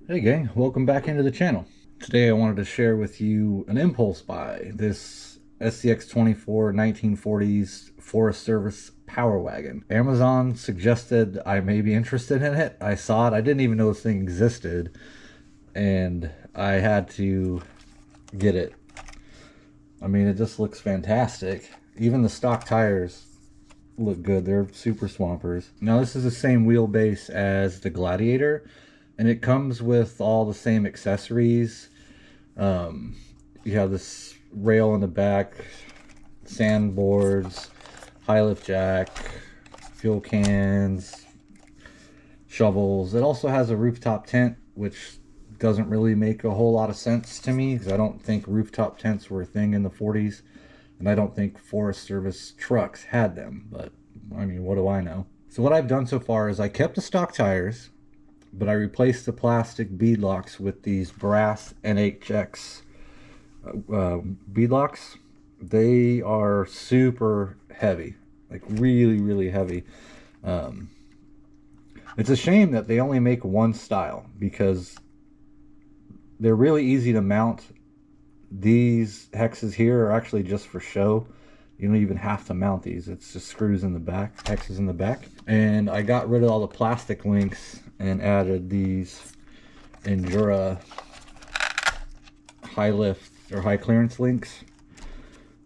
Hey gang, welcome back into the channel. Today I wanted to share with you an impulse buy, this SCX24 1940s Forest Service Power Wagon. Amazon suggested I may be interested in it. I saw it, I didn't even know this thing existed, and I had to get it. I mean, it just looks fantastic. Even the stock tires look good. They're super swampers. Now this is the same wheelbase as the Gladiator, and it comes with all the same accessories. You have this rail in the back, sandboards, high lift jack, fuel cans, shovels. It also has a rooftop tent, which doesn't really make a whole lot of sense to me because I don't think rooftop tents were a thing in the 40s, and I don't think Forest Service trucks had them, but I mean, what do I know? So what I've done so far is I kept the stock tires, but I replaced the plastic beadlocks with these brass NHX beadlocks. They are super heavy, like really heavy. It's a shame that they only make one style because they're really easy to mount. These hexes here are actually just for show. You don't even have to mount these. It's just screws in the back, hexes in the back. And I got rid of all the plastic links and added these Endura high lift or high clearance links.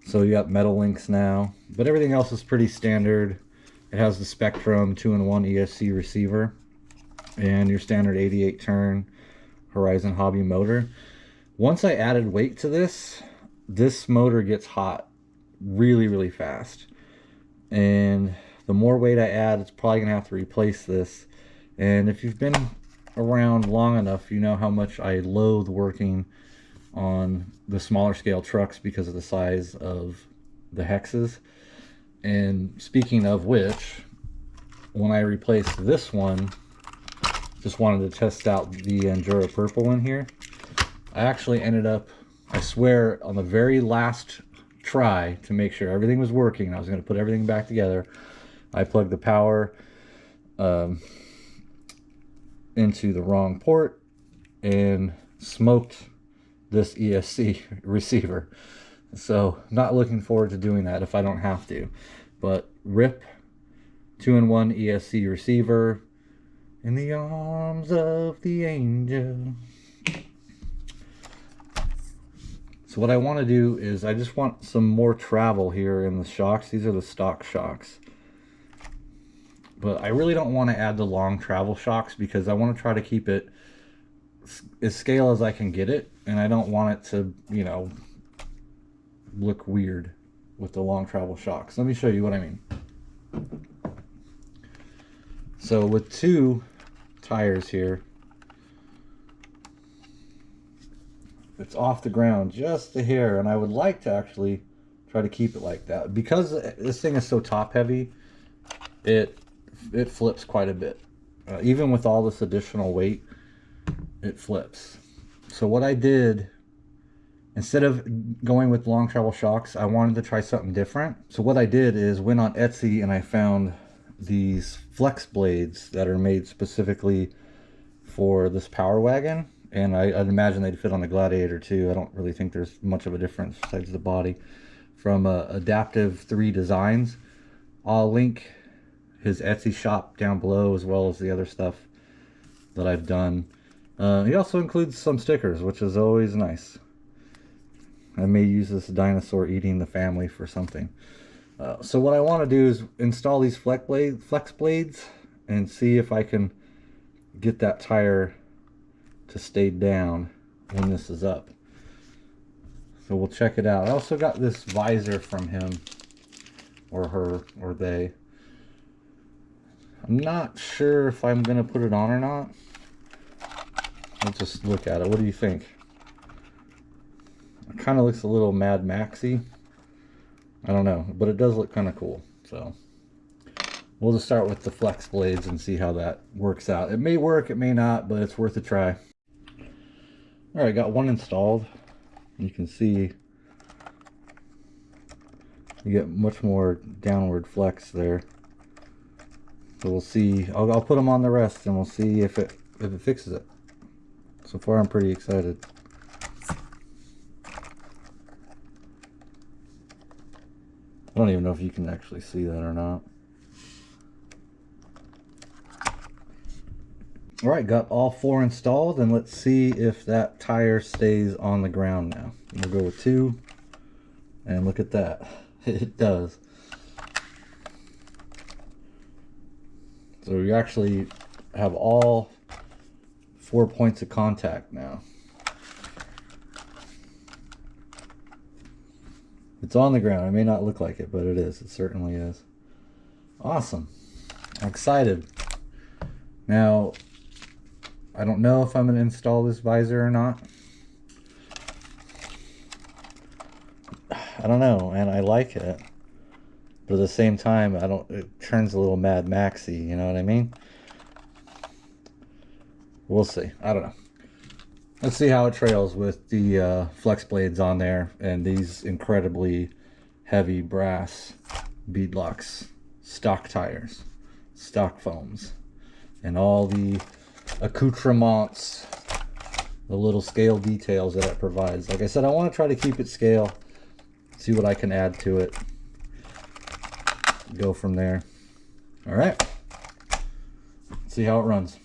So you got metal links now, but everything else is pretty standard. It has the Spectrum 2-in-1 ESC receiver and your standard 88 turn Horizon hobby motor. Once I added weight to this motor gets hot really fast, and the more weight I add, it's probably gonna have to replace this. And if you've been around long enough, you know how much I loathe working on the smaller scale trucks because of the size of the hexes. And speaking of which, when I replaced this one, just wanted to test out the Endura purple in here. I actually ended up, I swear, on the very last try to make sure everything was working, I was going to put everything back together, I plugged the power into the wrong port and smoked this ESC receiver. So not looking forward to doing that if I don't have to. But RIP 2-in-1 ESC receiver in the arms of the angel. So what I want to do is I just want some more travel here in the shocks. These are the stock shocks. But I really don't want to add the long travel shocks because I want to try to keep it as scale as I can get it. And I don't want it to, you know, look weird with the long travel shocks. Let me show you what I mean. So with two tires here, it's off the ground just a hair, and I would like to actually try to keep it like that. Because this thing is so top heavy, it flips quite a bit. Even with all this additional weight, it flips. So what I did, instead of going with long travel shocks, I wanted to try something different. So what I did is went on Etsy and I found these flex blades that are made specifically for this Power Wagon. And I'd imagine they'd fit on the Gladiator too. I don't really think there's much of a difference besides the body. From AdaptivDesigns. I'll link his Etsy shop down below, as well as the other stuff that I've done. He also includes some stickers, which is always nice. I may use this dinosaur eating the family for something. So what I want to do is install these flex blades and see if I can get that tire to stay down when this is up. So we'll check it out. I also got this visor from him or her or they. I'm not sure if I'm gonna put it on or not. Let's just look at it. What do you think? It kind of looks a little Mad Maxy. I don't know, but it does look kind of cool. So we'll just start with the flex blades and see how that works out. It may work, it may not, but it's worth a try. All right, got one installed. You can see you get much more downward flex there. So we'll see. I'll put them on the rest and we'll see if it fixes it. So far I'm pretty excited. I don't even know if you can actually see that or not. Alright, got all 4 installed, and let's see if that tire stays on the ground now. We'll go with 2, and look at that. It does. So we actually have all 4 points of contact now. It's on the ground. It may not look like it, but it is. It certainly is. Awesome. I'm excited. Now, I don't know if I'm going to install this visor or not. I don't know, and I like it. But at the same time, it turns a little Mad Maxy, you know what I mean? We'll see. I don't know. Let's see how it trails with the flex blades on there and these incredibly heavy brass beadlocks, stock tires, stock foams, and all the accoutrements, the little scale details that it provides. Like I said, I want to try to keep it scale, see what I can add to it, go from there. All right, see how it runs.